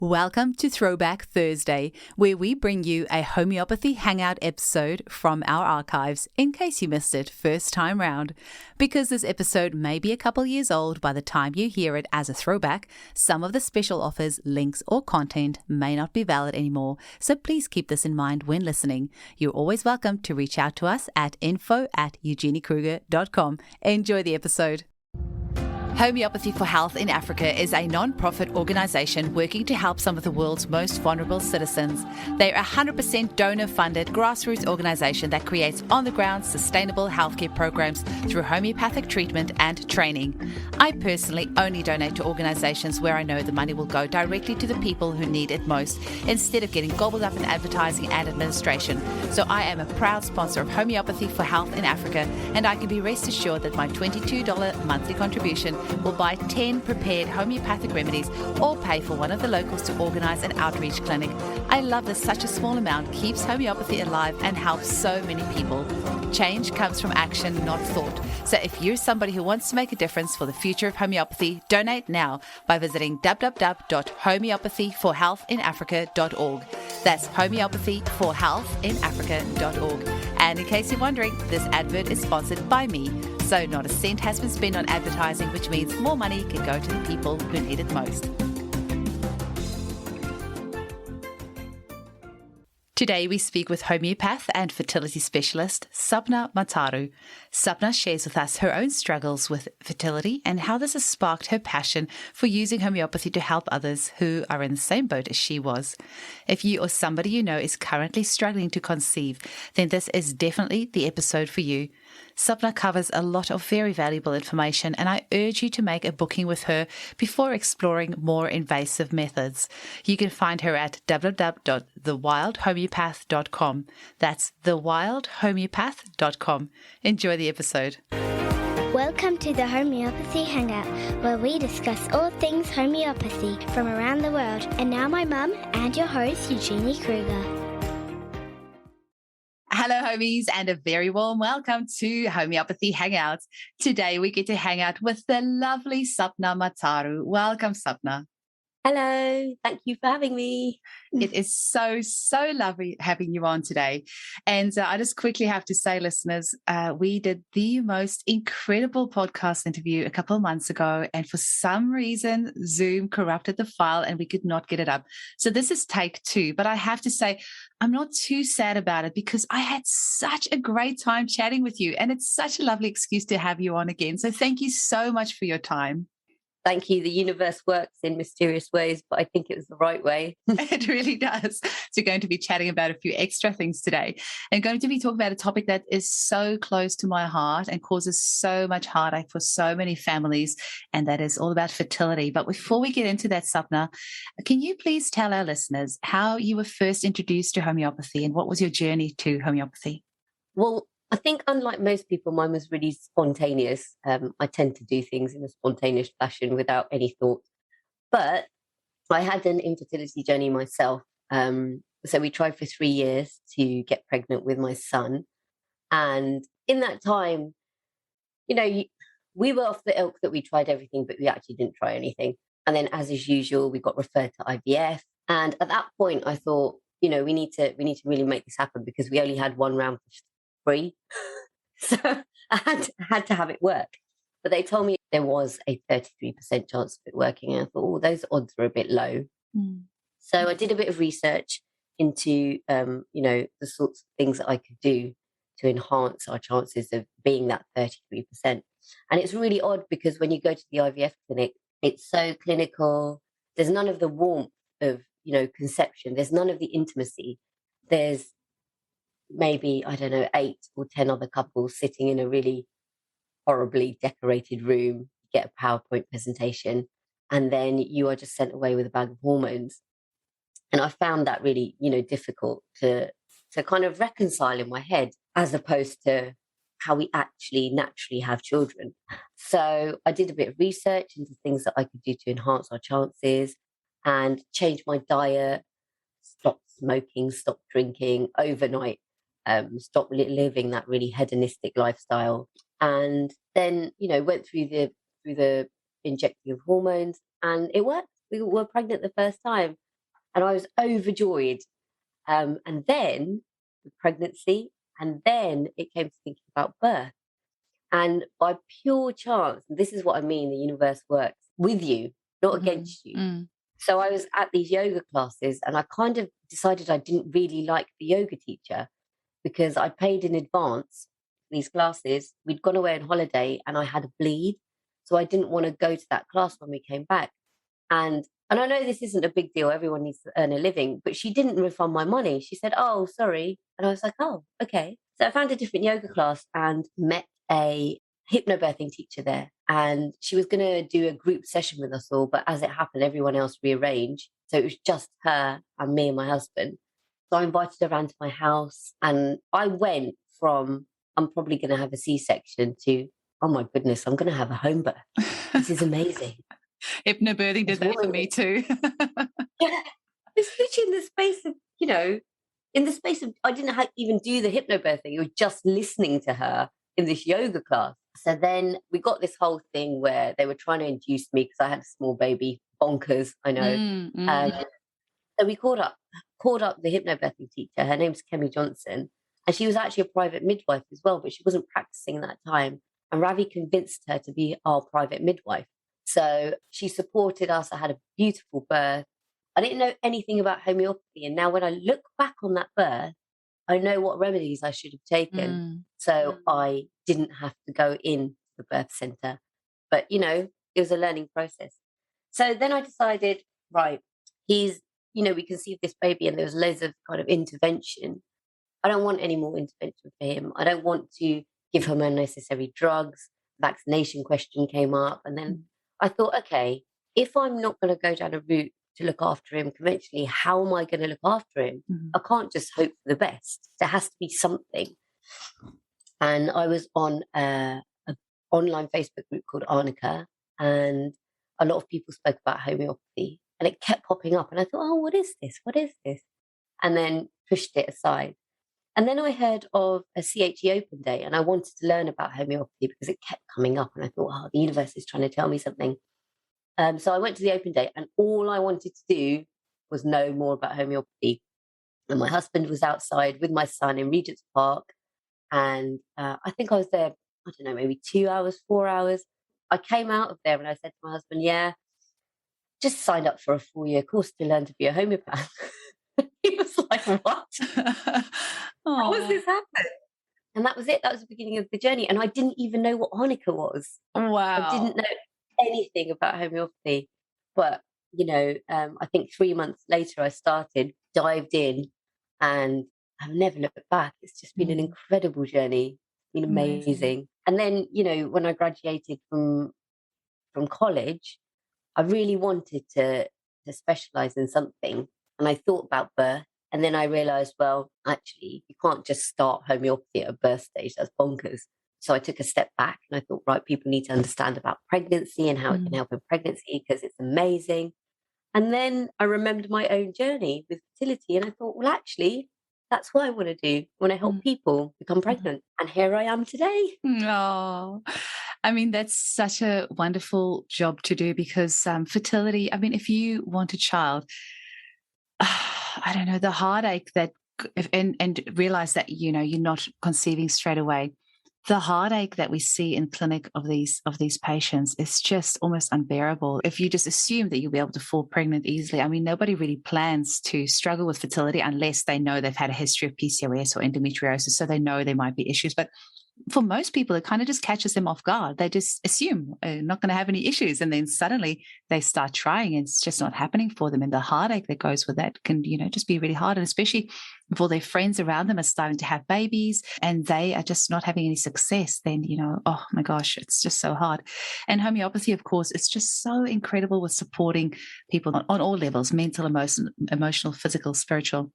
Welcome to Throwback Thursday, where we bring you a homeopathy hangout episode from our archives in case you missed it first time round. Because this episode may be a couple years old by the time you hear it as a throwback, some of the special offers, links, or content may not be valid anymore, so please keep this in mind when listening. You're always welcome to reach out to us at info@eugeniekruger.com. Enjoy the episode. Homeopathy for Health in Africa is a non-profit organisation working to help some of the world's most vulnerable citizens. They're a 100% donor-funded grassroots organisation that creates on-the-ground sustainable healthcare programs through homeopathic treatment and training. I personally only donate to organisations where I know the money will go directly to the people who need it most, instead of getting gobbled up in advertising and administration. So I am a proud sponsor of Homeopathy for Health in Africa, and I can be rest assured that my $22 monthly contribution will buy 10 prepared homeopathic remedies or pay for one of the locals to organise an outreach clinic. I love that such a small amount keeps homeopathy alive and helps so many people. Change comes from action, not thought. So if you're somebody who wants to make a difference for the future of homeopathy, donate now by visiting www.homeopathyforhealthinafrica.org. That's homeopathyforhealthinafrica.org. And in case you're wondering, this advert is sponsored by me. So not a cent has been spent on advertising, which means more money can go to the people who need it most. Today we speak with homeopath and fertility specialist Sapna Matharu. Sapna shares with us her own struggles with fertility and how this has sparked her passion for using homeopathy to help others who are in the same boat as she was. If you or somebody you know is currently struggling to conceive, then this is definitely the episode for you. Sapna covers a lot of very valuable information, and I urge you to make a booking with her before exploring more invasive methods. You can find her at www.thewildhomeopath.com. That's thewildhomeopath.com. Enjoy the episode. Welcome to the Homeopathy Hangout, where we discuss all things homeopathy from around the world. And now my mum and your host, Eugenie Kruger. Hello, homies, and a very warm welcome to Homeopathy Hangouts. Today, we get to hang out with the lovely Sapna Matharu. Welcome, Sapna. Hello, thank you for having me. It is so lovely having you on today. And I just quickly have to say, listeners, we did the most incredible podcast interview a couple of months ago, and for some reason, Zoom corrupted the file and we could not get it up. So this is take 2, but I have to say, I'm not too sad about it because I had such a great time chatting with you, and it's such a lovely excuse to have you on again. So thank you so much for your time. Thank you. The universe works in mysterious ways, but I think it was the right way. It really does. So we're going to be chatting about a few extra things today, and going to be talking about a topic that is so close to my heart and causes so much heartache for so many families, and that is all about fertility. But before we get into that, Sapna, can you please tell our listeners how you were first introduced to homeopathy and what was your journey to homeopathy? Well, I think unlike most people, mine was really spontaneous. I tend to do things in a spontaneous fashion without any thought. But I had an infertility journey myself. So we tried for 3 years to get pregnant with my son. And in that time, we were off the ilk that we tried everything, but we actually didn't try anything. And then, as is usual, we got referred to IVF. And at that point, I thought, we need to really make this happen, because we only had one round free. So I had to have it work. But they told me there was a 33% chance of it working. And I thought, those odds are a bit low. So I did a bit of research into, the sorts of things that I could do to enhance our chances of being that 33%. And it's really odd because when you go to the IVF clinic, it's so clinical. There's none of the warmth of, conception. There's none of the intimacy. There's maybe, 8 or 10 other couples sitting in a really horribly decorated room, get a PowerPoint presentation, and then you are just sent away with a bag of hormones. And I found that really, difficult to kind of reconcile in my head, as opposed to how we actually naturally have children. So I did a bit of research into things that I could do to enhance our chances and change my diet, stop smoking, stop drinking overnight. Stop living that really hedonistic lifestyle, and then went through the injecting of hormones, and it worked. We were pregnant the first time, And I was overjoyed. And then the pregnancy, and then it came to thinking about birth. And by pure chance, and this is what I mean, the universe works with you, not against you. So I was at these yoga classes and I kind of decided I didn't really like the yoga teacher because I paid in advance for these classes. We'd gone away on holiday and I had a bleed. So I didn't want to go to that class when we came back. And I know this isn't a big deal. Everyone needs to earn a living, but she didn't refund my money. She said, "Oh, sorry." And I was like, "Oh, okay." So I found a different yoga class and met a hypnobirthing teacher there. And she was going to do a group session with us all. But as it happened, everyone else rearranged. So it was just her and me and my husband. So I invited her around to my house and I went from, I'm probably going to have a C-section to, oh my goodness, I'm going to have a home birth. This is amazing. Hypnobirthing did that for me too. Yeah, it's literally in the space of, in the space of, I didn't even do the hypnobirthing. It was just listening to her in this yoga class. So then we got this whole thing where they were trying to induce me because I had a small baby, bonkers, I know. So we called up the hypnobirthing teacher. Her name's Kemi Johnson. And she was actually a private midwife as well, but she wasn't practicing at that time. And Ravi convinced her to be our private midwife. So she supported us. I had a beautiful birth. I didn't know anything about homeopathy. And now when I look back on that birth, I know what remedies I should have taken. So I didn't have to go in the birth center. But, it was a learning process. So then I decided, right, we conceived this baby and there was loads of kind of intervention. I don't want any more intervention for him. I don't want to give him unnecessary drugs. Vaccination question came up. And then I thought, okay, if I'm not going to go down a route to look after him conventionally, how am I going to look after him? I can't just hope for the best. There has to be something. And I was on an online Facebook group called Arnica, and a lot of people spoke about homeopathy, and it kept popping up. And I thought, oh, what is this? What is this? And then pushed it aside. And then I heard of a CHE Open Day, and I wanted to learn about homeopathy because it kept coming up. And I thought, oh, the universe is trying to tell me something. So I went to the Open Day, and all I wanted to do was know more about homeopathy. And my husband was outside with my son in Regent's Park. And I think I was there, I don't know, maybe 2 hours, 4 hours. I came out of there and I said to my husband, yeah, just signed up for a 4-year course to learn to be a homeopath. He was like, what? How has this happened? And that was it. That was the beginning of the journey. And I didn't even know what Hanukkah was. Wow. I didn't know anything about homeopathy. But, I think 3 months later, I dived in, and I've never looked back. It's just been an incredible journey. It's been amazing. And then, when I graduated from college, I really wanted to specialize in something. And I thought about birth. And then I realized, well, actually, you can't just start homeopathy at a birth stage. That's bonkers. So I took a step back and I thought, right, people need to understand about pregnancy and how it can help in pregnancy because it's amazing. And then I remembered my own journey with fertility. And I thought, well, actually, that's what I want to do. I want to help people become pregnant. And here I am today. Oh, I mean, that's such a wonderful job to do because fertility, I mean, if you want a child, I don't know, the heartache that, and realize that, you're not conceiving straight away. The heartache that we see in clinic of these patients is just almost unbearable. If you just assume that you'll be able to fall pregnant easily, I mean, nobody really plans to struggle with fertility unless they know they've had a history of PCOS or endometriosis, so they know there might be issues. But for most people, it kind of just catches them off guard. They just assume not going to have any issues. And then suddenly they start trying and it's just not happening for them. And the heartache that goes with that can, just be really hard. And especially if all their friends around them are starting to have babies and they are just not having any success, then, oh my gosh, it's just so hard. And homeopathy, of course, it's just so incredible with supporting people on all levels, mental, emotional, physical, spiritual.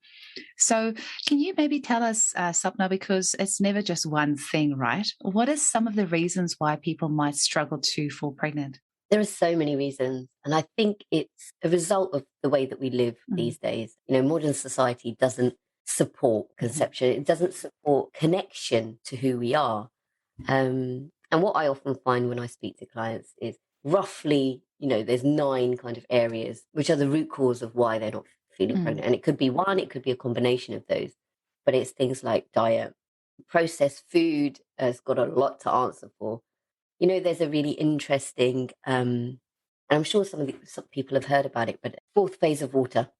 So can you maybe tell us, Sapna, because it's never just one thing, right? What are some of the reasons why people might struggle to fall pregnant? There are so many reasons. And I think it's a result of the way that we live these days. Modern society doesn't support conception. It doesn't support connection to who we are. And what I often find when I speak to clients is roughly, there's 9 kind of areas, which are the root cause of why they're not feeling pregnant. And it could be one, it could be a combination of those. But it's things like diet. Processed food has got a lot to answer for. You know, there's a really interesting, and I'm sure some people have heard about it, but fourth phase of water.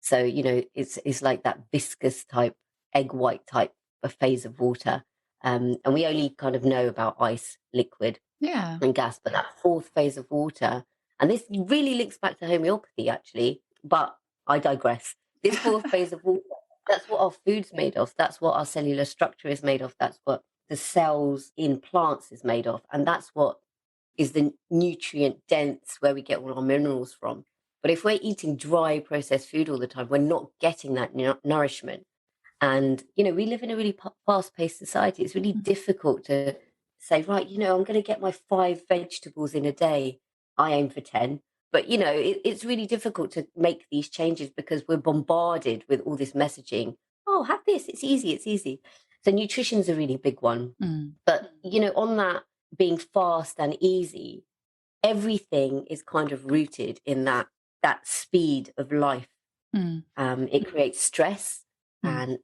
So, you know, it's like that viscous type, egg white type of phase of water. And we only kind of know about ice, liquid, Yeah. and gas, but that fourth phase of water, and this really links back to homeopathy, actually, but I digress. This fourth phase of water, that's what our food's made of. That's what our cellular structure is made of. That's what the cells in plants is made of. And that's what is the nutrient dense where we get all our minerals from. But if we're eating dry processed food all the time, we're not getting that nourishment. And, you know, we live in a really fast paced society. It's really difficult to say, right, you know, I'm going to get my 5 vegetables in a day. I aim for 10. But, you know, it's really difficult to make these changes because we're bombarded with all this messaging. Oh, have this. It's easy. It's easy. So nutrition's a really big one. But, you know, on that being fast and easy, everything is kind of rooted in that speed of life. It creates stress, and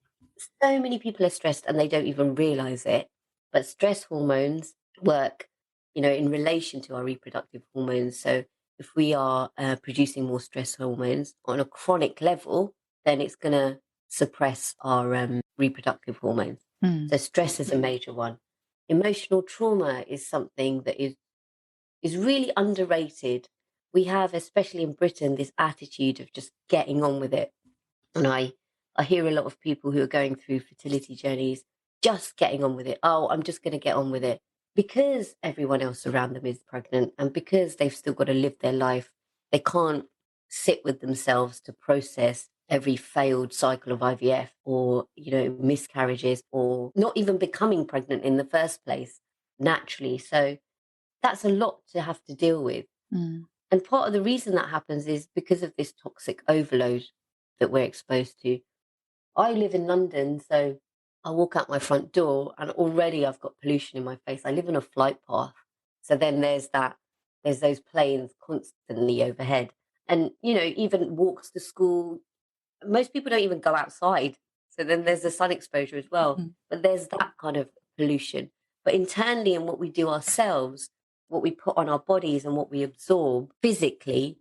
so many people are stressed and they don't even realize it. But stress hormones work, you know, in relation to our reproductive hormones. So if we are producing more stress hormones on a chronic level, then it's going to suppress our reproductive hormones. So stress is a major one. Emotional trauma is something that is really underrated. We have, especially in Britain, this attitude of just getting on with it. And I hear a lot of people who are going through fertility journeys just getting on with it. Oh, I'm just going to get on with it because everyone else around them is pregnant and because they've still got to live their life. They can't sit with themselves to process every failed cycle of IVF or, you know, miscarriages or not even becoming pregnant in the first place naturally. So that's a lot to have to deal with. And part of the reason that happens is because of this toxic overload that we're exposed to. I live in London, so I walk out my front door and already I've got pollution in my face. I live in a flight path. So then there's those planes constantly overhead. And, you know, even walks to school, most people don't even go outside. So then there's the sun exposure as well. But there's that kind of pollution. But internally, in what we do ourselves, what we put on our bodies and what we absorb physically,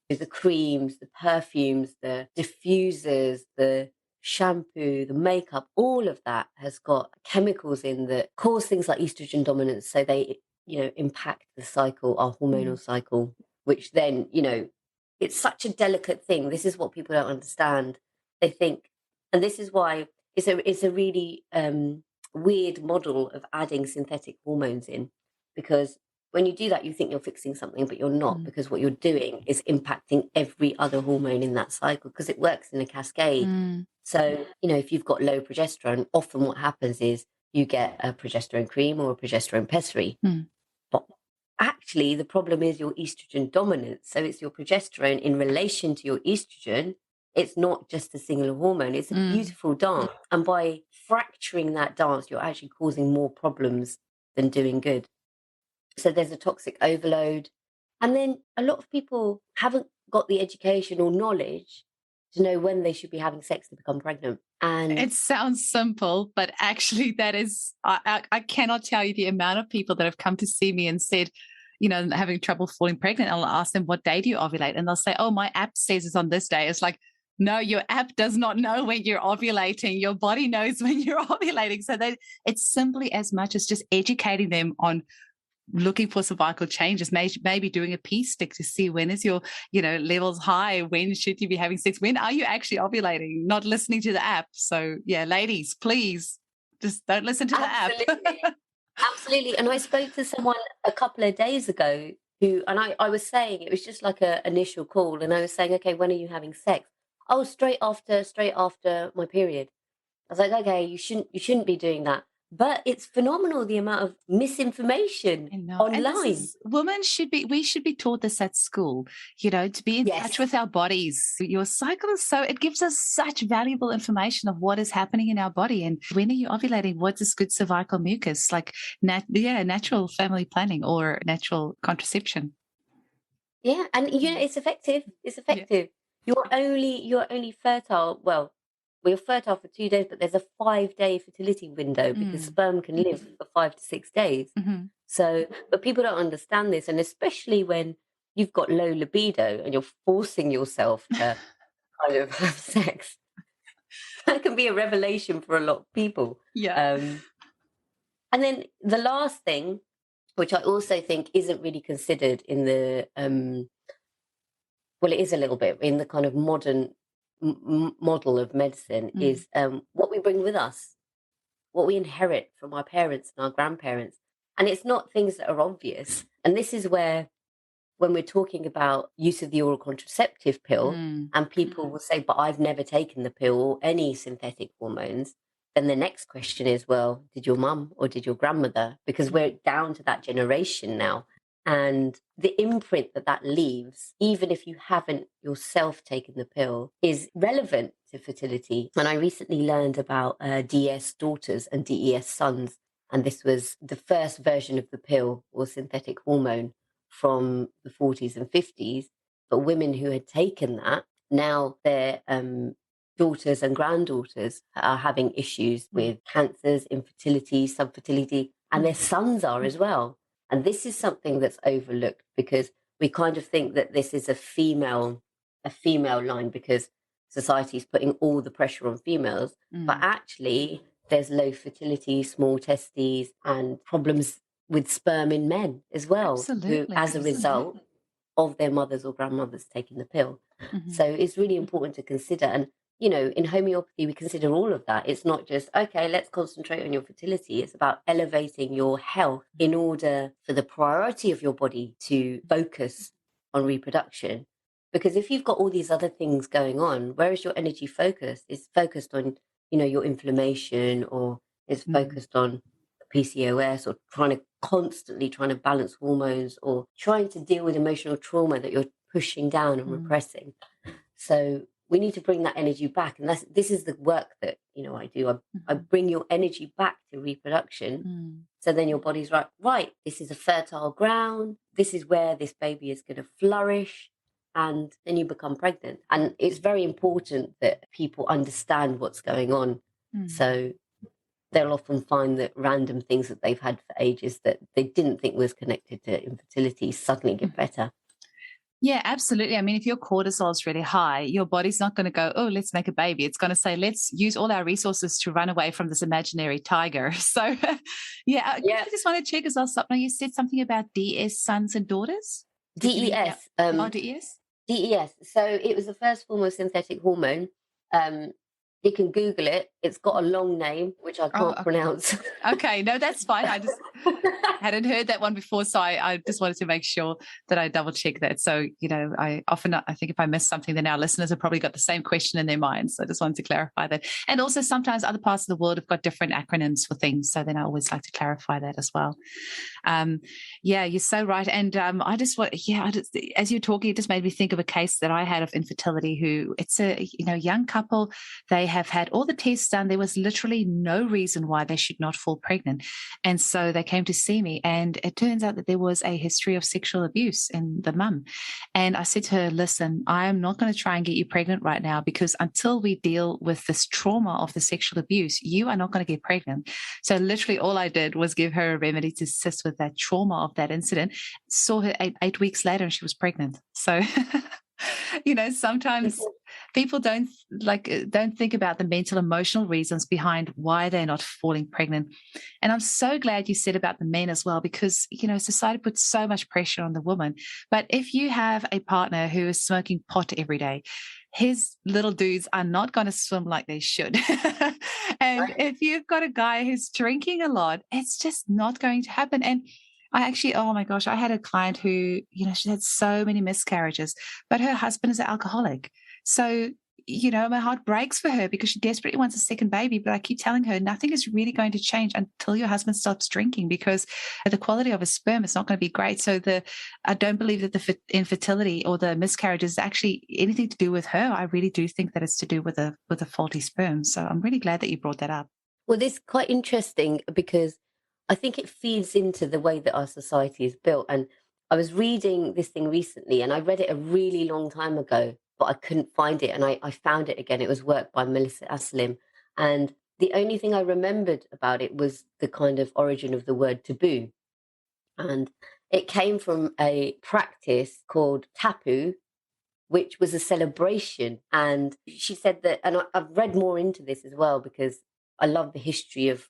the creams, the perfumes, the diffusers, the shampoo, the makeup, all of that has got chemicals in that cause things like estrogen dominance. So they, you know, impact the cycle, our hormonal cycle, which then, you know, it's such a delicate thing. This is what people don't understand. They think, and this is why it's a really weird model of adding synthetic hormones in, because when you do that, you think you're fixing something, but you're not, because what you're doing is impacting every other hormone in that cycle because it works in a cascade. So, you know, if you've got low progesterone, often what happens is you get a progesterone cream or a progesterone pessary. But actually, the problem is your estrogen dominance. So it's your progesterone in relation to your estrogen. It's not just a single hormone. It's a beautiful dance. And by fracturing that dance, you're actually causing more problems than doing good. So there's a toxic overload. And then a lot of people haven't got the education or knowledge to know when they should be having sex to become pregnant. And it sounds simple, but actually that is, I cannot tell you the amount of people that have come to see me and said, you know, having trouble falling pregnant. I'll ask them, what day do you ovulate? And they'll say, oh, my app says it's on this day. It's like, no, your app does not know when you're ovulating. Your body knows when you're ovulating. So it's simply as much as just educating them on looking for cervical changes, maybe doing a pee stick to see when is your, you know, levels high, when should you be having sex, when are you actually ovulating, not listening to the app. So yeah, ladies, please just don't listen to the app. Absolutely. And I spoke to someone a couple of days ago who, and I was saying, it was just like an initial call, and I was saying, okay, when are you having sex? Oh, straight after my period. I was like, okay, you shouldn't be doing that. But it's phenomenal, the amount of misinformation online. We should be taught this at school, you know, to be in touch with our bodies. Your cycle is it gives us such valuable information of what is happening in our body. And when are you ovulating? What is good cervical mucus? Like, natural family planning or natural contraception. Yeah. And, you know, it's effective. It's effective. You're only fertile. Well, we're fertile for 2 days, but there's a 5-day fertility window because Mm. sperm can live for 5 to 6 days. Hmm. So, but people don't understand this, and especially when you've got low libido and you're forcing yourself to kind of have sex, that can be a revelation for a lot of people. Yeah. Um, and then the last thing, which I also think isn't really considered in the well, it is a little bit in the kind of modern model of medicine, Mm. is what we bring with us, what we inherit from our parents and our grandparents. And it's not things that are obvious. And this is where, when we're talking about use of the oral contraceptive pill, Mm. and people will say, but I've never taken the pill or any synthetic hormones, then the next question is, well, did your mum or did your grandmother? Because we're down to that generation now. And the imprint that that leaves, even if you haven't yourself taken the pill, is relevant to fertility. And I recently learned about DS daughters and DES sons. And this was the first version of the pill or synthetic hormone from the 40s and 50s. But women who had taken that, now their daughters and granddaughters are having issues with cancers, infertility, subfertility, and their sons are as well. And this is something that's overlooked because we kind of think that this is a female line because society is putting all the pressure on females. But Mm. actually, there's low fertility, small testes, and problems with sperm in men as well, who, as a Absolutely. result of their mothers or grandmothers taking the pill. Hmm. So it's really important to consider. And, in homeopathy, we consider all of that. It's not just, okay, let's concentrate on your fertility. It's about elevating your health in order for the priority of your body to focus on reproduction. Because if you've got all these other things going on, where is your energy focused? It's focused on, your inflammation, or it's Mm. focused on PCOS, or constantly trying to balance hormones, or trying to deal with emotional trauma that you're pushing down and Mm. repressing. So we need to bring that energy back. And this is the work that, I do. I Mhm. bring your energy back to reproduction. Mm. So then your body's right, this is a fertile ground. This is where this baby is going to flourish. And then you become pregnant. And it's very important that people understand what's going on. Mm. So they'll often find that random things that they've had for ages that they didn't think was connected to infertility suddenly get better. Yeah, absolutely. I mean, if your cortisol is really high, your body's not going to go, oh, let's make a baby. It's going to say, let's use all our resources to run away from this imaginary tiger. So, yeah, Yeah. I just want to check as well, Sapna, you said something about DS sons and daughters? Did you mean, yeah. DES. Oh, DES? DES. So it was the first form of synthetic hormone. Um, you can Google it. It's got a long name, which I can't Oh, pronounce. okay. No, that's fine. I just hadn't heard that one before. So I just wanted to make sure that I double check that. So, I think if I miss something, then our listeners have probably got the same question in their minds. So I just wanted to clarify that. And also sometimes other parts of the world have got different acronyms for things. So then I always like to clarify that as well. Yeah, you're so right. And as you're talking, it just made me think of a case that I had of infertility who it's a, young couple. They have had all the tests done. There was literally no reason why they should not fall pregnant. And so they came to see me, and it turns out that there was a history of sexual abuse in the mum. And I said to her, listen, I am not going to try and get you pregnant right now, because until we deal with this trauma of the sexual abuse, you are not going to get pregnant. So literally all I did was give her a remedy to assist with that trauma of that incident. Saw her eight weeks later and she was pregnant. So, sometimes people don't think about the mental, emotional reasons behind why they're not falling pregnant. And I'm so glad you said about the men as well, because, society puts so much pressure on the woman. But if you have a partner who is smoking pot every day, his little dudes are not going to swim like they should. And if you've got a guy who's drinking a lot, it's just not going to happen. And I actually, oh my gosh, I had a client who, she had so many miscarriages, but her husband is an alcoholic. So, my heart breaks for her because she desperately wants a second baby. But I keep telling her nothing is really going to change until your husband stops drinking, because the quality of his sperm is not going to be great. So I don't believe that the infertility or the miscarriage is actually anything to do with her. I really do think that it's to do with a faulty sperm. So I'm really glad that you brought that up. Well, this is quite interesting because I think it feeds into the way that our society is built. And I was reading this thing recently, and I read it a really long time ago but I couldn't find it. And I found it again. It was work by Melissa Aslim. And the only thing I remembered about it was the kind of origin of the word taboo. And it came from a practice called tapu, which was a celebration. And she said that, and I've read more into this as well because I love the history of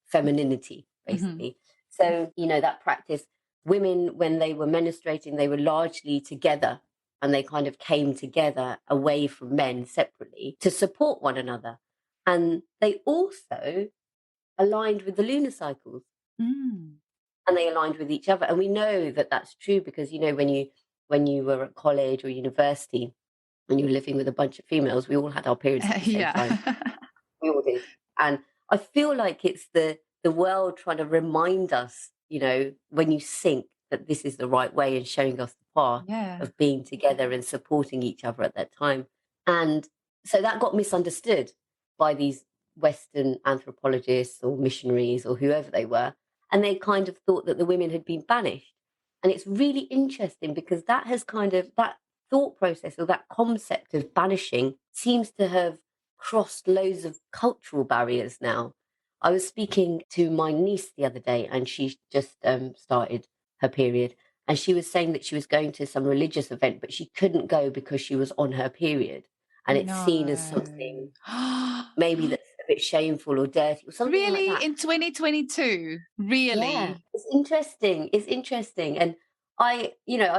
femininity, basically. So, that practice, women, when they were menstruating, they were largely together and they kind of came together away from men separately to support one another. And they also aligned with the lunar cycles. And they aligned with each other. And we know that that's true because, when you were at college or university, when you were living with a bunch of females, we all had our periods at the same time. We all did. And I feel like it's the world trying to remind us, when you think that this is the right way and showing us the path of being together and supporting each other at that time. And so that got misunderstood by these Western anthropologists or missionaries or whoever they were. And they kind of thought that the women had been banished. And it's really interesting because that thought process or that concept of banishing seems to have crossed loads of cultural barriers now. I was speaking to my niece the other day and she just started her period. And she was saying that she was going to some religious event, but she couldn't go because she was on her period. And it's seen as something maybe that's a bit shameful or dirty or something like Really? that. In 2022? Really? Yeah, it's interesting. It's interesting. And I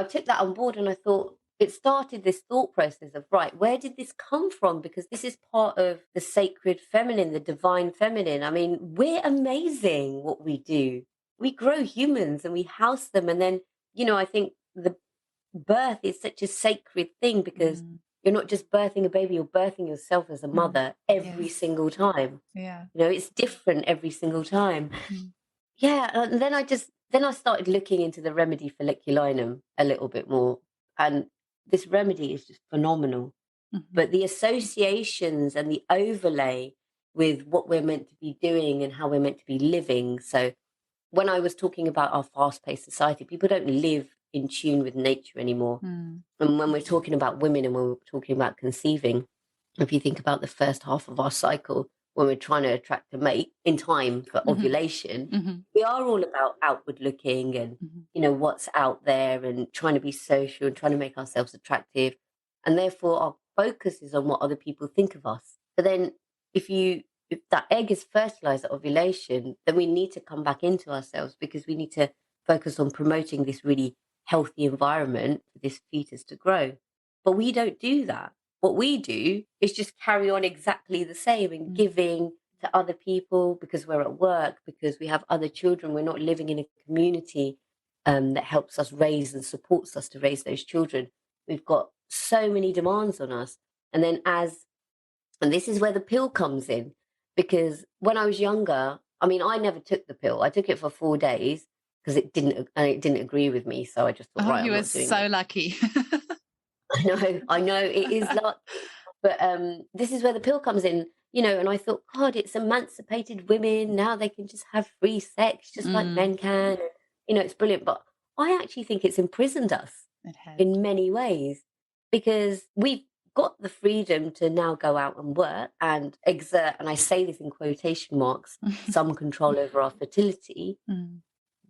took that on board and I thought it started this thought process of, right, where did this come from? Because this is part of the sacred feminine, the divine feminine. I mean, we're amazing what we do. We grow humans and we house them. And then, I think the birth is such a sacred thing because you're not just birthing a baby, you're birthing yourself as a mother every single time. Yeah. It's different every single time. Yeah, and then I started looking into the remedy folliculinum a little bit more, and this remedy is just phenomenal. But the associations and the overlay with what we're meant to be doing and how we're meant to be living. So when I was talking about our fast-paced society, people don't live in tune with nature anymore. And when we're talking about women and when we're talking about conceiving, if you think about the first half of our cycle, when we're trying to attract a mate in time for ovulation, we are all about outward looking and, what's out there and trying to be social and trying to make ourselves attractive. And therefore our focus is on what other people think of us. But then if that egg is fertilized at ovulation, then we need to come back into ourselves because we need to focus on promoting this really healthy environment for this fetus to grow. But we don't do that. What we do is just carry on exactly the same and giving to other people because we're at work, because we have other children. We're not living in a community that helps us raise and supports us to raise those children. We've got so many demands on us. And then and this is where the pill comes in, because when I was younger, I mean, I never took the pill. I took it for 4 days because it didn't agree with me. So I just thought, right, you I'm were not doing so it. lucky. I know it is luck. But this is where the pill comes in, and I thought, God, it's emancipated women. Now they can just have free sex just like men can. It's brilliant. But I actually think it's imprisoned us in many ways because we've got the freedom to now go out and work and exert, and I say this in quotation marks, some control over our fertility.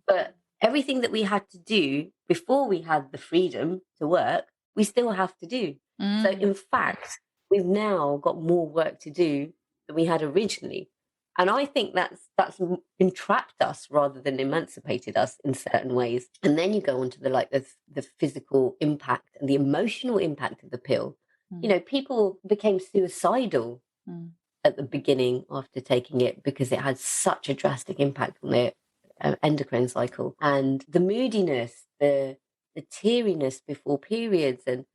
But everything that we had to do before we had the freedom to work, we still have to do. So in fact, we've now got more work to do than we had originally. And I think that's entrapped us rather than emancipated us in certain ways. And then you go on to the physical impact and the emotional impact of the pill. People became suicidal at the beginning after taking it because it had such a drastic impact on their endocrine cycle, and the moodiness, the teariness before periods, and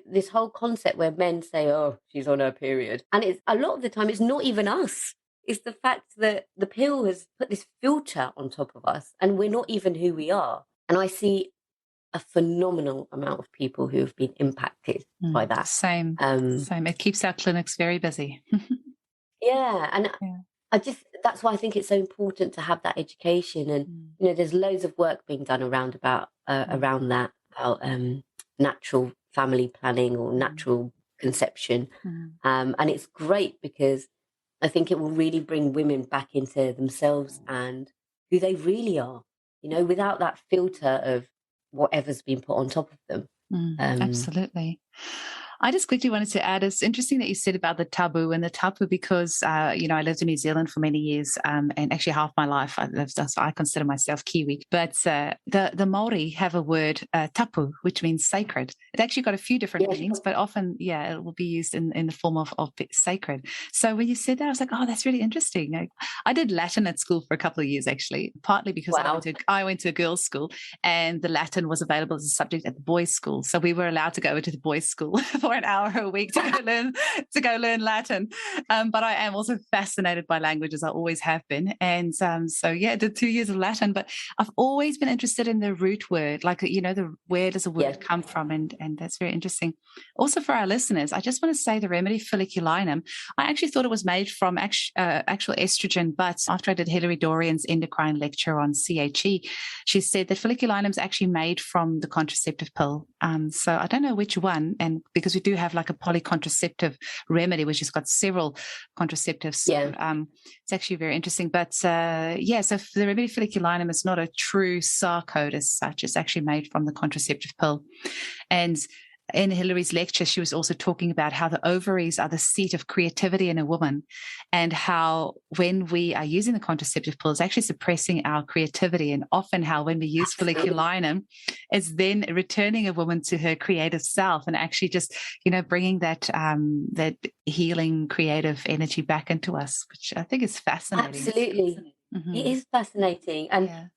this whole concept where men say, "Oh, she's on her period," and it's a lot of the time it's not even us. It's the fact that the pill has put this filter on top of us, and we're not even who we are. And I see a phenomenal amount of people who have been impacted by that. Same. It keeps our clinics very busy. Yeah, and that's why I think it's so important to have that education. And there's loads of work being done around that, about natural family planning or natural conception. And it's great because I think it will really bring women back into themselves and who they really are, without that filter of whatever's been put on top of them. Absolutely. I just quickly wanted to add, it's interesting that you said about the tabu because, I lived in New Zealand for many years and actually half my life I lived, so I consider myself Kiwi. But the Māori have a word, tapu, which means sacred. It actually got a few different meanings, but often, it will be used in the form of sacred. So when you said that, I was like, oh, that's really interesting. I did Latin at school for a couple of years, actually, partly because I went to a girls' school and the Latin was available as a subject at the boys' school. So we were allowed to go into the boys' school for an hour a week to go learn Latin. But I am also fascinated by languages. I always have been. And I did 2 years of Latin, but I've always been interested in the root word, like, where does a word come from? And that's very interesting. Also for our listeners, I just want to say the remedy folliculinum, I actually thought it was made from actual estrogen, but after I did Hilary Dorian's endocrine lecture on CHE, she said that folliculinum is actually made from the contraceptive pill. So I don't know which one, and because we do have like a polycontraceptive remedy, which has got several contraceptives. So, it's actually very interesting. But so the remedy folliculinum is not a true SAR code as such. It's actually made from the contraceptive pill. And in Hilary's lecture, she was also talking about how the ovaries are the seat of creativity in a woman, and how when we are using the contraceptive pill, it's actually suppressing our creativity, and often how when we use folliculinum, it's then returning a woman to her creative self and actually just, bringing that that healing creative energy back into us, which I think is fascinating. Absolutely. It is fascinating. And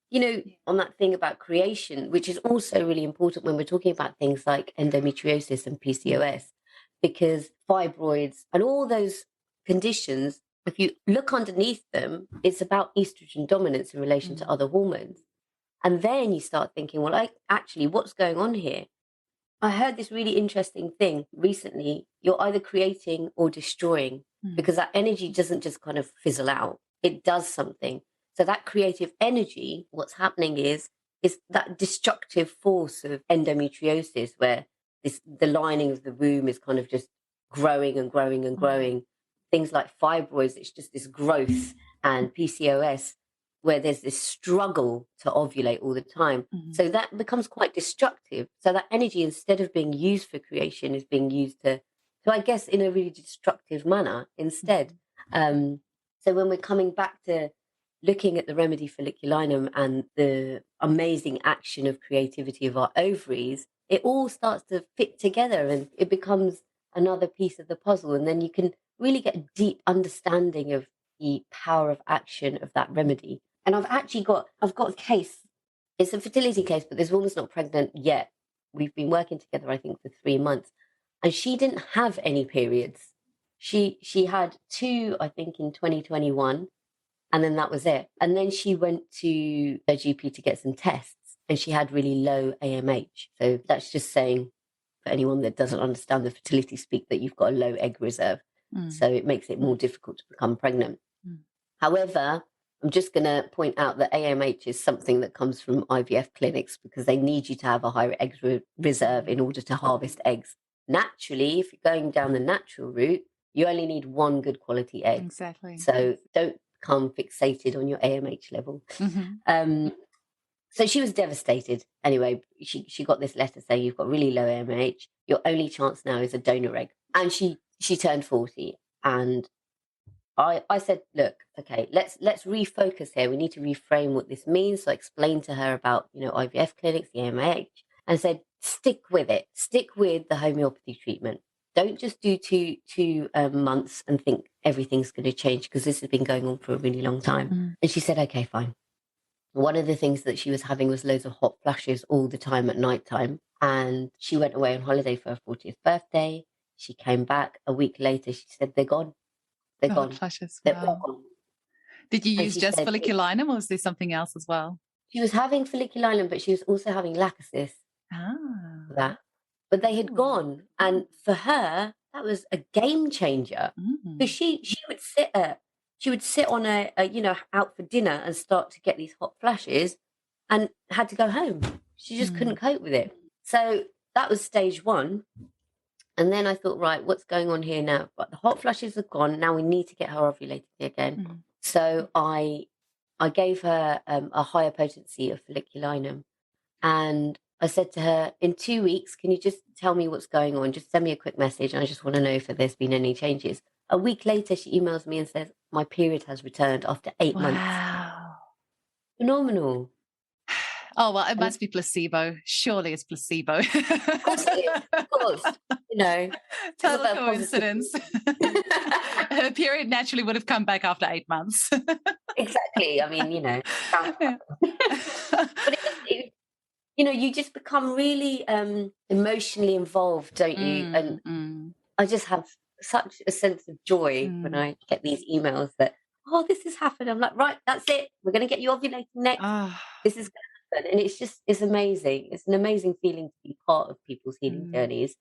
on that thing about creation, which is also really important when we're talking about things like endometriosis and PCOS, because fibroids and all those conditions, if you look underneath them, it's about estrogen dominance in relation to other hormones. And then you start thinking, well, actually, what's going on here? I heard this really interesting thing recently. You're either creating or destroying, because that energy doesn't just kind of fizzle out. It does something. So that creative energy, what's happening is that destructive force of endometriosis, where the lining of the womb is kind of just growing and growing and growing. Things like fibroids, it's just this growth, and PCOS, where there's this struggle to ovulate all the time. So that becomes quite destructive. So that energy, instead of being used for creation, is being used to I guess, in a really destructive manner instead. So when we're coming back to looking at the remedy folliculinum and the amazing action of creativity of our ovaries, it all starts to fit together and it becomes another piece of the puzzle. And then you can really get a deep understanding of the power of action of that remedy. And I've got a case. It's a fertility case, but this woman's not pregnant yet. We've been working together, I think, for 3 months. And she didn't have any periods. She had 2, I think, in 2021. And then that was it. And then she went to her GP to get some tests, and she had really low AMH. So that's just saying, for anyone that doesn't understand the fertility speak, that you've got a low egg reserve. So it makes it more difficult to become pregnant. However, I'm just going to point out that AMH is something that comes from IVF clinics, because they need you to have a higher egg reserve in order to harvest eggs. Naturally, if you're going down the natural route, you only need 1 good quality egg. Exactly. So don't become fixated on your AMH level. So she was devastated. Anyway, she got this letter saying, you've got really low AMH. Your only chance now is a donor egg. And she turned 40. And I said, look, okay, let's refocus here. We need to reframe what this means. So I explained to her about, IVF clinics, the AMH, and said, stick with it. Stick with the homeopathy treatment. Don't just do two months and think everything's going to change, because this has been going on for a really long time. And she said, okay, fine. One of the things that she was having was loads of hot flashes all the time at night time. And she went away on holiday for her 40th birthday. She came back a week later. She said, they're gone. They're gone. Hot flashes. They're Wow. all gone. Did you And use she just said folliculinum, or was there something else as well? She was having folliculinum, but she was also having lachesis. Ah. But they had gone. And for her, that was a game changer. Because she would sit on a out for dinner and start to get these hot flashes and had to go home. She just couldn't cope with it. So that was stage one. And then I thought, right, what's going on here now? But the hot flushes are gone. Now we need to get her ovulated again. Mm. So I gave her a higher potency of folliculinum. And I said to her, in 2 weeks, can you just tell me what's going on? Just send me a quick message. I just want to know if there's been any changes. A week later, she emails me and says, my period has returned after 8 months. Wow. Phenomenal. Oh, well, it And must be placebo. Surely it's placebo. of course it is. Of course. You know, there's a Total bit of coincidence. Her period naturally would have come back after 8 months. Exactly. I mean, you know, Yeah. but you just become really emotionally involved, don't you? And I just have such a sense of joy when I get these emails that, oh, this has happened. I'm like, right, that's it. We're going to get you ovulating next. Ah. This is going to happen. And it's amazing. It's an amazing feeling to be part of people's healing journeys.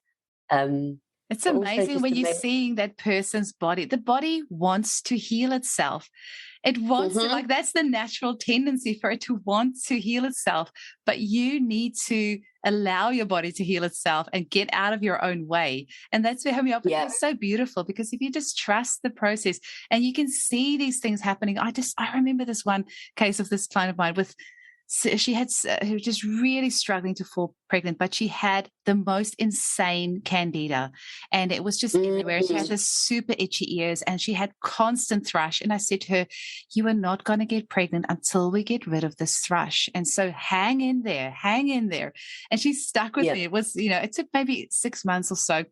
It's But also amazing just when you're amazing. seeing that person's body. The body wants to heal itself. It wants to, like, that's the natural tendency for it to want to heal itself. But you need to allow your body to heal itself and get out of your own way. And that's where homeopathy is so beautiful, because if you just trust the process and you can see these things happening. I remember this one case of this client of mine she was just really struggling to fall pregnant, but she had the most insane candida, and it was just everywhere. She had this super itchy ears, and she had constant thrush. And I said to her, you are not going to get pregnant until we get rid of this thrush. And so hang in there. And she stuck with me. It was, it took maybe 6 months or so,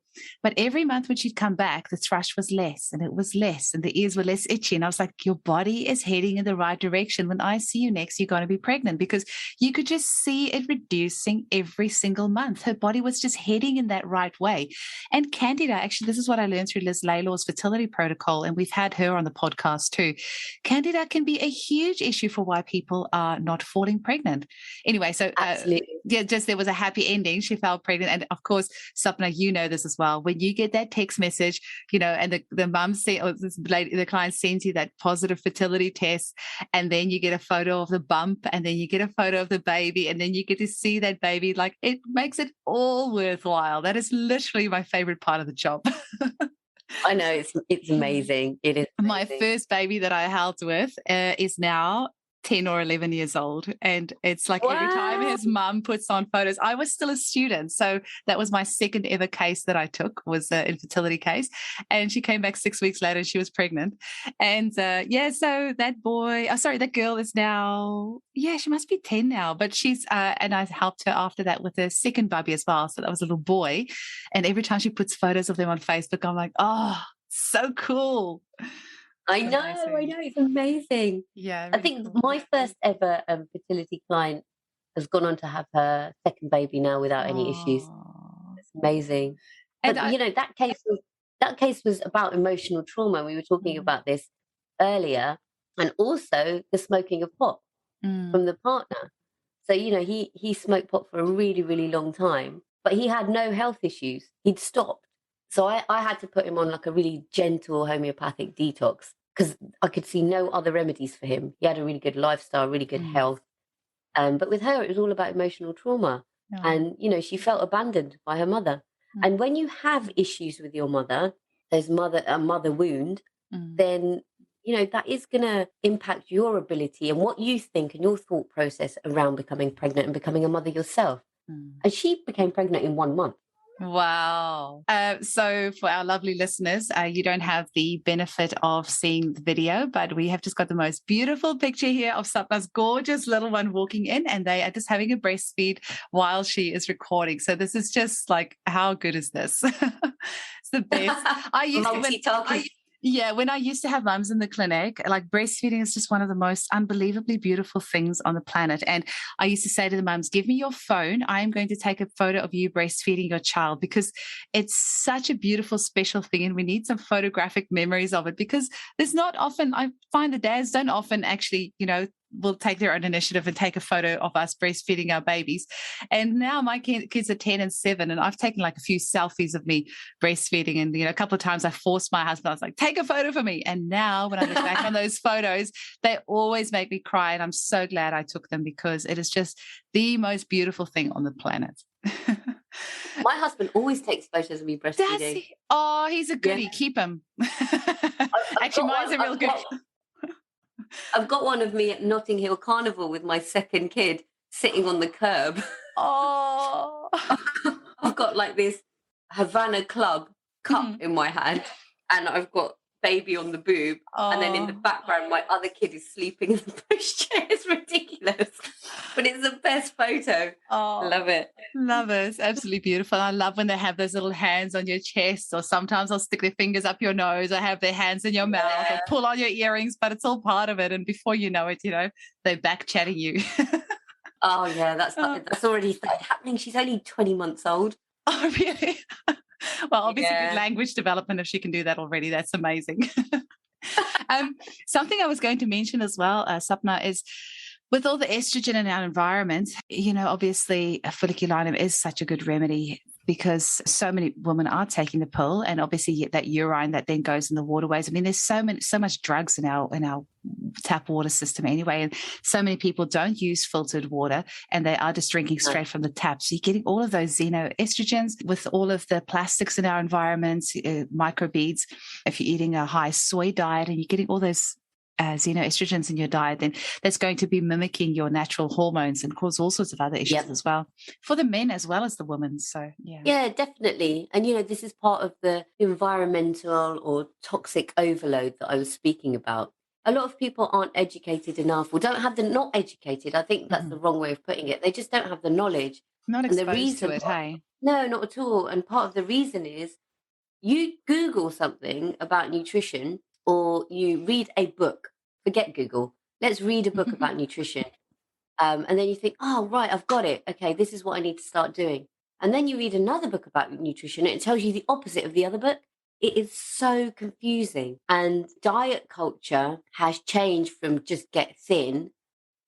but every month when she'd come back, the thrush was less and it was less and the ears were less itchy. And I was like, your body is heading in the right direction. When I see you next, you're going to be pregnant, because you could just see it reducing every single month. Her body was just heading in that right way. And candida, actually, this is what I learned through Liz Laylaw's fertility protocol, and we've had her on the podcast too. Candida can be a huge issue for why people are not falling pregnant. Anyway, so there was a happy ending. She fell pregnant. And of course, Sapna, you know this as well. When you get that text message, and the mum the client sends you that positive fertility test, and then you get a photo of the bump, and then you get a photo of the baby, and then you get to see that baby, like, it makes it all worthwhile. That is literally my favorite part of the job. I know, it's amazing. It is amazing. My first baby that I held with is now 10 or 11 years old. And it's like every time his mum puts on photos, I was still a student. So that was my second ever case that I took, was an infertility case. And she came back 6 weeks later and she was pregnant. And so that girl is now, she must be 10 now, but she's, and I helped her after that with a second baby as well. So that was a little boy. And every time she puts photos of them on Facebook, I'm like, oh, so cool. I know, it's amazing. Yeah. Really, I think my first ever fertility client has gone on to have her second baby now without any issues. It's amazing. But that case was about emotional trauma. We were talking about this earlier, and also the smoking of pot from the partner. So, he smoked pot for a really, really long time, but he had no health issues. He'd stopped. So I had to put him on like a really gentle homeopathic detox, because I could see no other remedies for him. He had a really good lifestyle, really good health. But with her, it was all about emotional trauma. Oh. And, she felt abandoned by her mother. And when you have issues with your mother, there's a mother wound, then, that is going to impact your ability and what you think and your thought process around becoming pregnant and becoming a mother yourself. And she became pregnant in 1 month. Wow. So for our lovely listeners, you don't have the benefit of seeing the video, but we have just got the most beautiful picture here of Sapna's gorgeous little one walking in, and they are just having a breastfeed while she is recording. So this is just like, how good is this? It's the best. When I used to have mums in the clinic, like, breastfeeding is just one of the most unbelievably beautiful things on the planet. And I used to say to the mums, give me your phone. I am going to take a photo of you breastfeeding your child, because it's such a beautiful, special thing. And we need some photographic memories of it, because there's not often, I find the dads don't often actually, will take their own initiative and take a photo of us breastfeeding our babies. And now my kids are 10 and 7, and I've taken like a few selfies of me breastfeeding. And, a couple of times I forced my husband, I was like, take a photo for me. And now when I look back on those photos, they always make me cry. And I'm so glad I took them, because it is just the most beautiful thing on the planet. My husband always takes photos of me breastfeeding. Does he? Oh, he's a goodie. Yeah. Keep him. Actually, mine's a real good. I've got one of me at Notting Hill Carnival with my second kid sitting on the curb. Oh. I've got like this Havana Club cup in my hand, and I've got baby on the boob. Oh. And then in the background, my other kid is sleeping in the pushchair. It's ridiculous, but it's the best photo. Oh, love it. Love it. It's absolutely beautiful. I love when they have those little hands on your chest, or sometimes I'll stick their fingers up your nose, or have their hands in your mouth, or pull on your earrings, but it's all part of it. And before you know it, they're back chatting you. Oh, yeah, that's already started happening. She's only 20 months old. Oh, really? Well, obviously good language development. If she can do that already, that's amazing. Something I was going to mention as well, Sapna, is with all the estrogen in our environment, obviously folliculinum is such a good remedy, because so many women are taking the pill, and obviously that urine that then goes in the waterways. I mean, there's so much drugs in our tap water system anyway, and so many people don't use filtered water, and they are just drinking straight from the tap. So you're getting all of those xenoestrogens with all of the plastics in our environment, microbeads. If you're eating a high soy diet and you're getting all those xenoestrogens in your diet, then that's going to be mimicking your natural hormones and cause all sorts of other issues as well, for the men as well as the women. So yeah, definitely. And this is part of the environmental or toxic overload that I was speaking about. A lot of people aren't educated enough, or don't have not educated. I think that's the wrong way of putting it. They just don't have the knowledge, not exposed to it. Hey, no, not at all. And part of the reason is you Google something about nutrition, or you read a book. Forget Google. Let's read a book about nutrition. And then you think, oh, right, I've got it. Okay, this is what I need to start doing. And then you read another book about nutrition, and it tells you the opposite of the other book. It is so confusing. And diet culture has changed from just get thin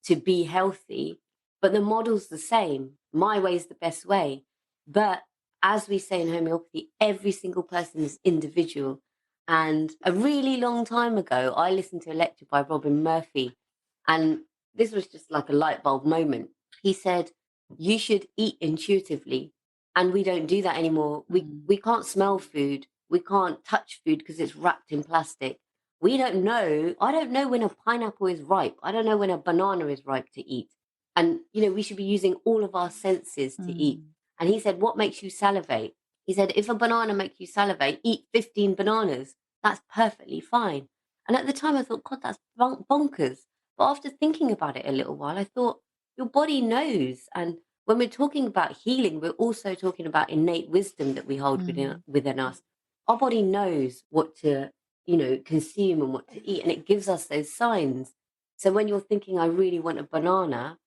to be healthy, but the model's the same. My way is the best way. But as we say in homeopathy, every single person is individual. And a really long time ago, I listened to a lecture by Robin Murphy, and this was just like a light bulb moment. He said, you should eat intuitively. And we don't do that anymore. We can't smell food. We can't touch food because it's wrapped in plastic. We don't know. I don't know when a pineapple is ripe. I don't know when a banana is ripe to eat. And, we should be using all of our senses to eat. And he said, what makes you salivate? He said, if a banana makes you salivate, eat 15 bananas. That's perfectly fine. And at the time I thought, God, that's bonkers. But after thinking about it a little while, I thought, your body knows. And when we're talking about healing, we're also talking about innate wisdom that we hold within us. Our body knows what to, consume and what to eat, and it gives us those signs. So when you're thinking, I really want a banana,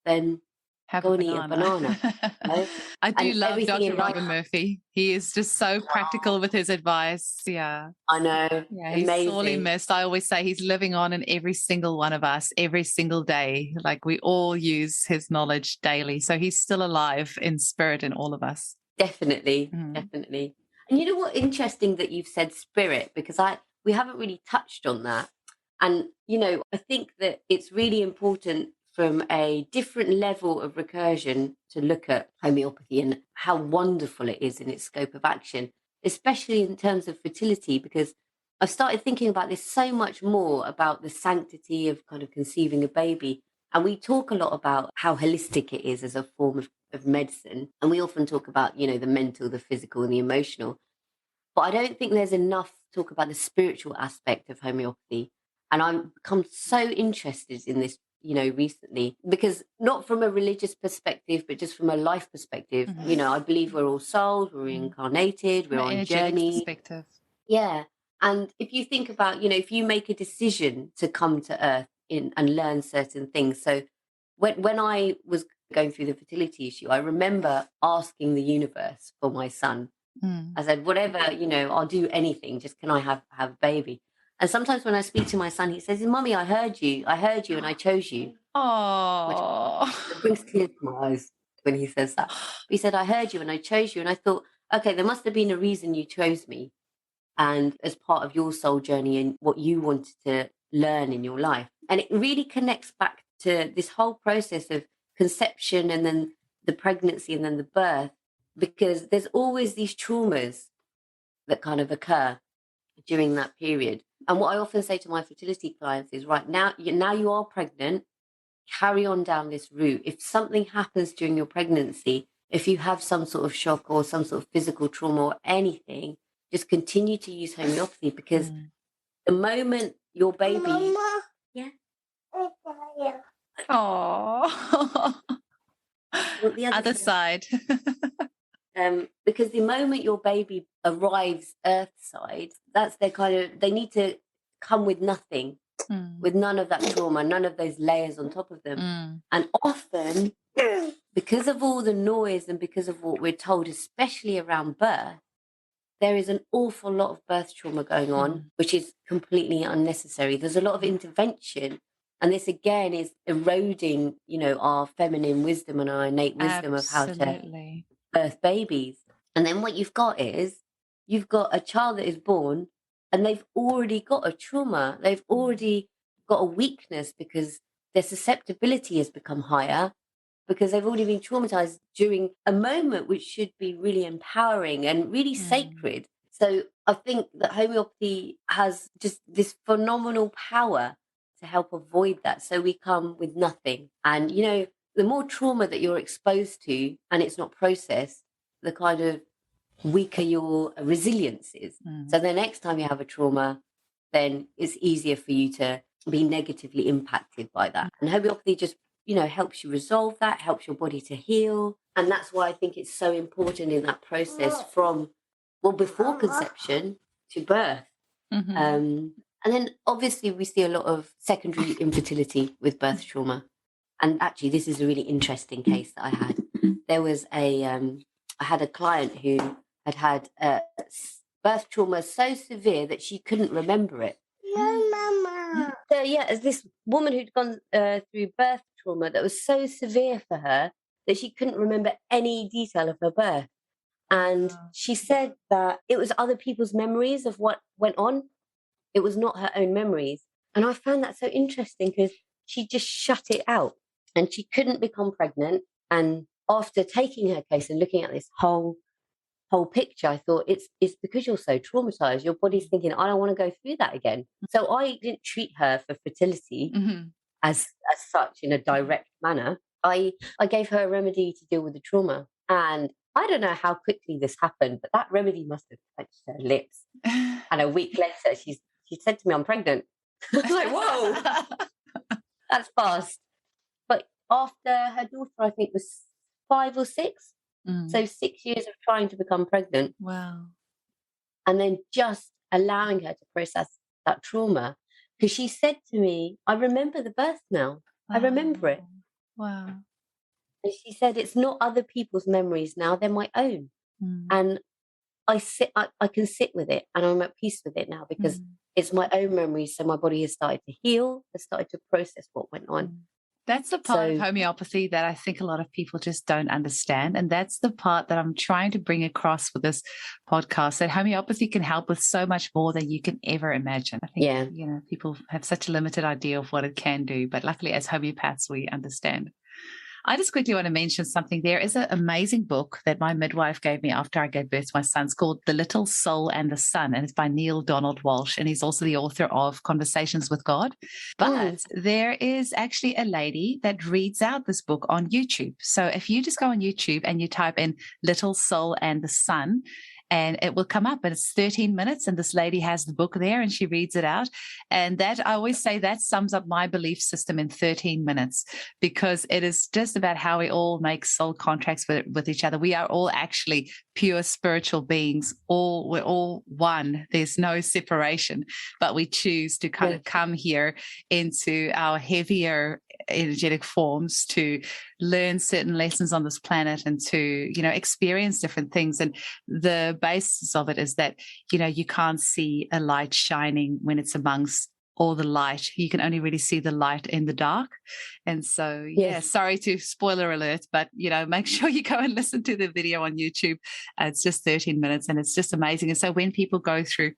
then go and eat a banana. Right? I do love Dr. Robin Murphy. He is just so practical with his advice. Yeah. I know. Yeah, he's sorely missed. I always say he's living on in every single one of us, every single day. Like, we all use his knowledge daily. So he's still alive in spirit in all of us. Definitely. Definitely. And you know what? Interesting that you've said spirit, because we haven't really touched on that. And, I think that it's really important from a different level of recursion to look at homeopathy and how wonderful it is in its scope of action, especially in terms of fertility, because I've started thinking about this so much more, about the sanctity of kind of conceiving a baby. And we talk a lot about how holistic it is as a form of medicine. And we often talk about, the mental, the physical, and the emotional. But I don't think there's enough talk about the spiritual aspect of homeopathy. And I've become so interested in this, recently, because not from a religious perspective, but just from a life perspective. I believe we're all souls, we're reincarnated, we're on journey. Perspective. Yeah. And if you think about, if you make a decision to come to Earth and learn certain things. So when I was going through the fertility issue, I remember asking the universe for my son. I said, whatever, I'll do anything. Just can I have a baby? And sometimes when I speak to my son, he says, Mummy, I heard you and I chose you. Which Oh. it brings tears to my eyes when he says that. But he said, I heard you and I chose you. And I thought, okay, there must have been a reason you chose me. And as part of your soul journey and what you wanted to learn in your life. And it really connects back to this whole process of conception and then the pregnancy and then the birth, because there's always these traumas that kind of occur during that period. And what I often say to my fertility clients is, right, now you are pregnant, carry on down this route. If something happens during your pregnancy, if you have some sort of shock or some sort of physical trauma or anything, just continue to use homeopathy, because the moment your baby... Mama. Yeah. Oh. The Other side. Because the moment your baby arrives earthside, that's their kind of... They need to come with nothing, with none of that trauma, none of those layers on top of them. And often, because of all the noise and because of what we're told, especially around birth, there is an awful lot of birth trauma going on, which is completely unnecessary. There's a lot of intervention. And this, again, is eroding, our feminine wisdom and our innate wisdom of how to birth babies. And then what you've got is, you've got a child that is born and they've already got a trauma. They've already got a weakness because their susceptibility has become higher, because they've already been traumatized during a moment which should be really empowering and really sacred. So I think that homeopathy has just this phenomenal power to help avoid that. So we come with nothing. And, the more trauma that you're exposed to and it's not processed, the kind of weaker your resilience is. So the next time you have a trauma, then it's easier for you to be negatively impacted by that. And homeopathy just, helps you resolve that, helps your body to heal. And that's why I think it's so important in that process from, before conception to birth. And then obviously we see a lot of secondary infertility with birth trauma. And actually, this is a really interesting case that I had. There was I had a client who had birth trauma so severe that she couldn't remember it. No, Mama. So as this woman who'd gone through birth trauma that was so severe for her that she couldn't remember any detail of her birth. And she said that it was other people's memories of what went on. It was not her own memories. And I found that so interesting, because she just shut it out and she couldn't become pregnant. And after taking her case and looking at this whole picture, I thought, it's because you're so traumatized. Your body's thinking, I don't want to go through that again. So I didn't treat her for fertility as such in a direct manner. I gave her a remedy to deal with the trauma. And I don't know how quickly this happened, but that remedy must have touched her lips. And a week later, she said to me, I'm pregnant. I was like, whoa, that's fast. But after her daughter, I think, was 5 or 6. So 6 years of trying to become pregnant. Wow. And then just allowing her to process that trauma. Because she said to me, I remember the birth now. I remember it. Wow. And she said, it's not other people's memories now, they're my own. And I can sit with it, and I'm at peace with it now, because it's my own memories. So my body has started to heal, has started to process what went on. That's the part of homeopathy that I think a lot of people just don't understand. And that's the part that I'm trying to bring across with this podcast, that homeopathy can help with so much more than you can ever imagine. I think, people have such a limited idea of what it can do. But luckily, as homeopaths, we understand. I just quickly want to mention something. There is an amazing book that my midwife gave me after I gave birth to my son. It's called The Little Soul and the Sun, and it's by Neil Donald Walsh, and he's also the author of Conversations with God. But there is actually a lady that reads out this book on YouTube. So if you just go on YouTube and you type in Little Soul and the Sun, and it will come up, and it's 13 minutes. And this lady has the book there and she reads it out. And that, I always say, that sums up my belief system in 13 minutes, because it is just about how we all make soul contracts with each other. We are all actually pure spiritual beings. We're all one. There's no separation, but we choose to kind of come here into our heavier energetic forms to learn certain lessons on this planet and to, you know, experience different things. And the basis of it is that, you know, you can't see a light shining when it's amongst all the light. You can only really see the light in the dark. And so, yeah, sorry to spoiler alert, but, you know, make sure you go and listen to the video on YouTube. It's just 13 minutes and it's just amazing. And so when people go through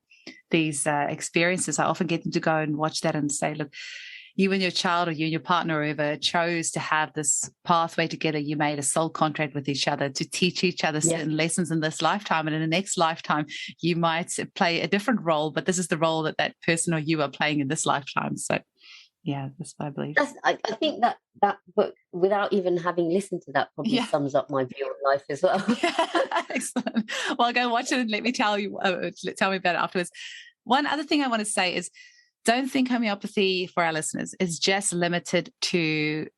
these experiences, I often get them to go and watch that and say, look, you and your child or you and your partner or whoever chose to have this pathway together. You made a soul contract with each other to teach each other certain lessons in this lifetime. And in the next lifetime, you might play a different role, but this is the role that that person or you are playing in this lifetime. So, yeah, that's what I believe. I think that book, without even having listened to that, probably sums up my view on life as well. Excellent. Well, go watch it and let me tell me about it afterwards. One other thing I want to say is, don't think homeopathy, for our listeners, is just limited to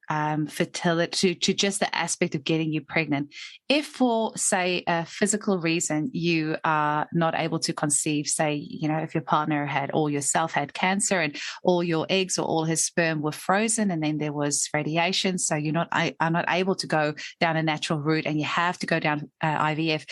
fertility, to just the aspect of getting you pregnant. If for, say, a physical reason you are not able to conceive, say, you know, if your partner had or yourself had cancer and all your eggs or all his sperm were frozen and then there was radiation, so are not able to go down a natural route and you have to go down IVF,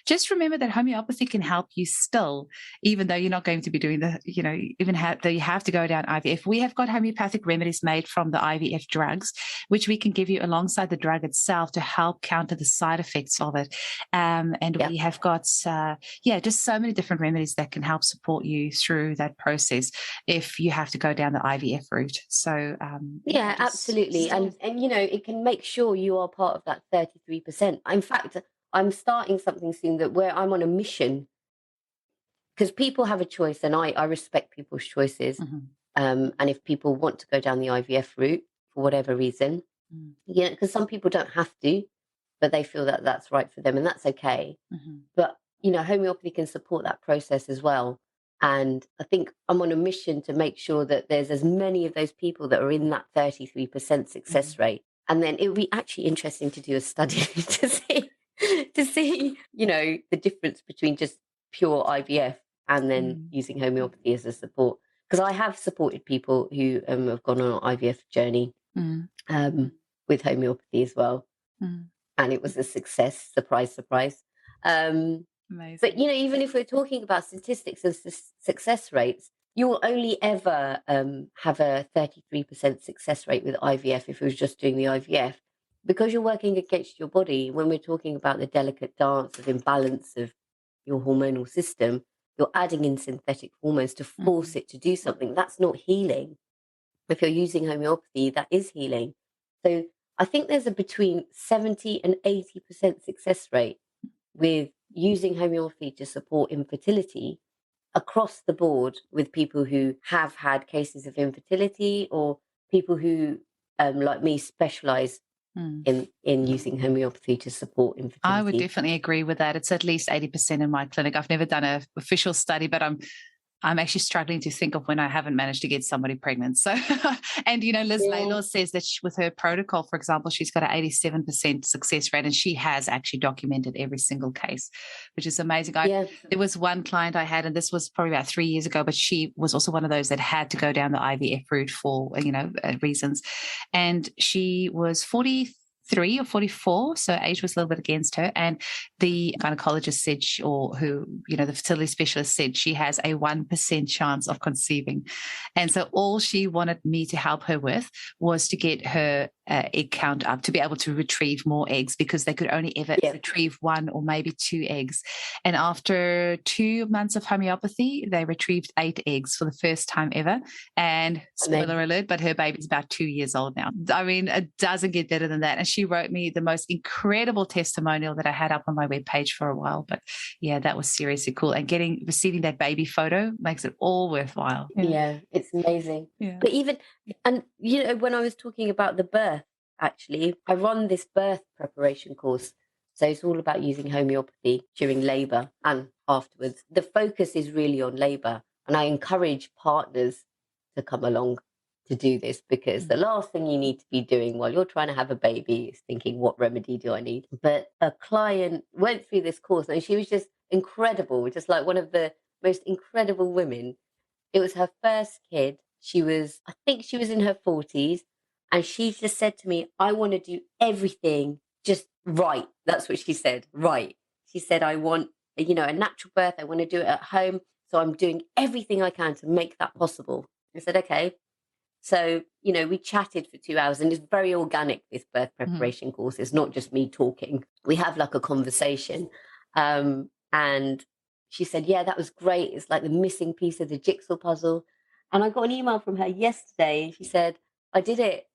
just remember that homeopathy can help you still, even though you're not going to be doing the, you know, even though you have to go down IVF. We have got homeopathic remedies made from the IVF drugs, which we can give you alongside the drug itself to help counter the side effects of it. We have got, just so many different remedies that can help support you through that process if you have to go down the IVF route. So, absolutely. And, you know, it can make sure you are part of that 33%. In fact, I'm starting something soon where I'm on a mission, because people have a choice and I respect people's choices. And if people want to go down the IVF route for whatever reason, because some people don't have to, but they feel that that's right for them, and that's okay. But, you know, homeopathy can support that process as well. And I think I'm on a mission to make sure that there's as many of those people that are in that 33% success rate. And then it would be actually interesting to do a study to see, you know, the difference between just pure IVF and then using homeopathy as a support. Because I have supported people who have gone on an IVF journey with homeopathy as well. And it was a success, surprise, surprise. Amazing. But, you know, even if we're talking about statistics and success rates, you will only ever have a 33% success rate with IVF if it was just doing the IVF, because you're working against your body. When we're talking about the delicate dance of imbalance of your hormonal system, you're adding in synthetic hormones to force it to do something. That's not healing. If you're using homeopathy, that is healing. So I think there's a between 70 and 80% success rate with using homeopathy to support infertility across the board, with people who have had cases of infertility or people who, like me, specialize in using homeopathy to support infertility. I would definitely agree with that. It's at least 80% in my clinic. I've never done an official study, but I'm actually struggling to think of when I haven't managed to get somebody pregnant. So, and, you know, Liz Laylaw says that with her protocol, for example, she's got an 87% success rate, and she has actually documented every single case, which is amazing. There was one client I had, and this was probably about 3 years ago, but she was also one of those that had to go down the IVF route for, you know, reasons. And she was 43 or 44, so age was a little bit against her. And the gynecologist said, the fertility specialist said she has a 1% chance of conceiving. And so all she wanted me to help her with was to get her egg count up, to be able to retrieve more eggs, because they could only ever retrieve 1 or maybe 2 eggs. And after 2 months of homeopathy, they retrieved 8 eggs for the first time ever. And spoiler alert, but her baby's about 2 years old now. I mean, it doesn't get better than that. And she wrote me the most incredible testimonial that I had up on my webpage for a while. But yeah, that was seriously cool. And receiving that baby photo makes it all worthwhile. Yeah, it's amazing. Yeah. But you know, when I was talking about the birth, actually, I run this birth preparation course. So it's all about using homeopathy during labour and afterwards. The focus is really on labour. And I encourage partners to come along to do this, because the last thing you need to be doing while you're trying to have a baby is thinking, what remedy do I need? But a client went through this course and she was just incredible, just like one of the most incredible women. It was her first kid. I think she was in her 40s, And she just said to me, I want to do everything just right. That's what she said, right. She said, I want, a natural birth. I want to do it at home. So I'm doing everything I can to make that possible. I said, okay. So, we chatted for 2 hours, and it's very organic, this birth preparation course. It's not just me talking. We have like a conversation. And she said, yeah, that was great. It's like the missing piece of the jigsaw puzzle. And I got an email from her yesterday, and she said, I did it.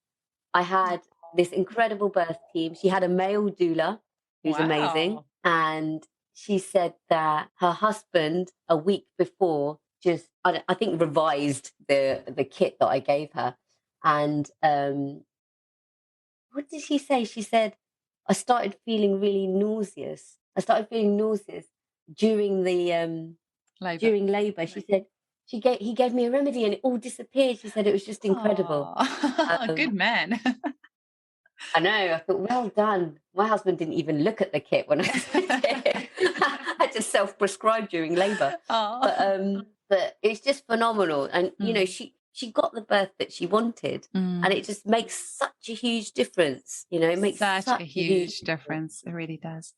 I had this incredible birth team. She had a male doula who's amazing. And she said that her husband, a week before, just, I think, revised the kit that I gave her. And what did she say? She said, I started feeling really nauseous. I started feeling nauseous during the during labor. She said he gave me a remedy and it all disappeared. She said it was just incredible. Good man. I know. I thought, well done. My husband didn't even look at the kit when I said it. I just self-prescribed during labor. But it's just phenomenal. And she got the birth that she wanted, and it just makes such a huge difference. It makes such a huge difference. It really does.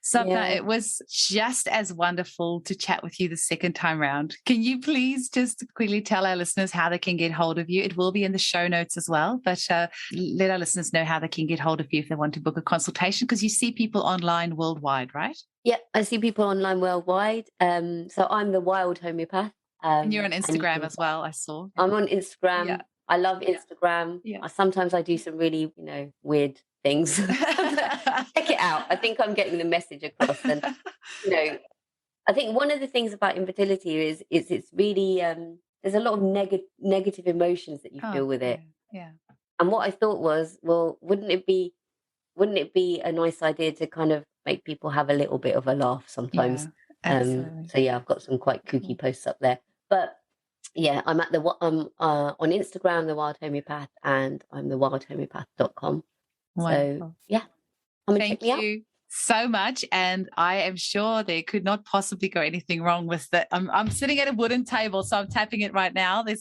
Sapna, it was just as wonderful to chat with you the second time round. Can you please just quickly tell our listeners how they can get hold of you? It will be in the show notes as well, but let our listeners know how they can get hold of you if they want to book a consultation, because you see people online worldwide, right? Yeah, I see people online worldwide. So I'm the Wild Homeopath. And you're on Instagram as well, I saw. I'm on Instagram. Yeah. I love Instagram. Yeah. Sometimes I do some really, weird things. Check it out. I think I'm getting the message across. And, I think one of the things about infertility is it's really, there's a lot of negative emotions that you feel with it. Yeah. And what I thought was, well, wouldn't it be a nice idea to kind of make people have a little bit of a laugh sometimes? So I've got some quite kooky posts up there. But yeah, I'm at on Instagram, the Wild Homeopath, and I'm thewildhomeopath.com. So yeah, come and check me out. Thank you so much, and I am sure there could not possibly go anything wrong with that. I'm sitting at a wooden table, so I'm tapping it right now. Make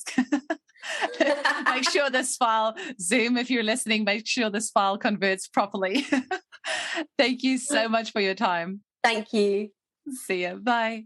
sure this file, Zoom, if you're listening, make sure this file converts properly. Thank you so much for your time. Thank you. See you. Bye.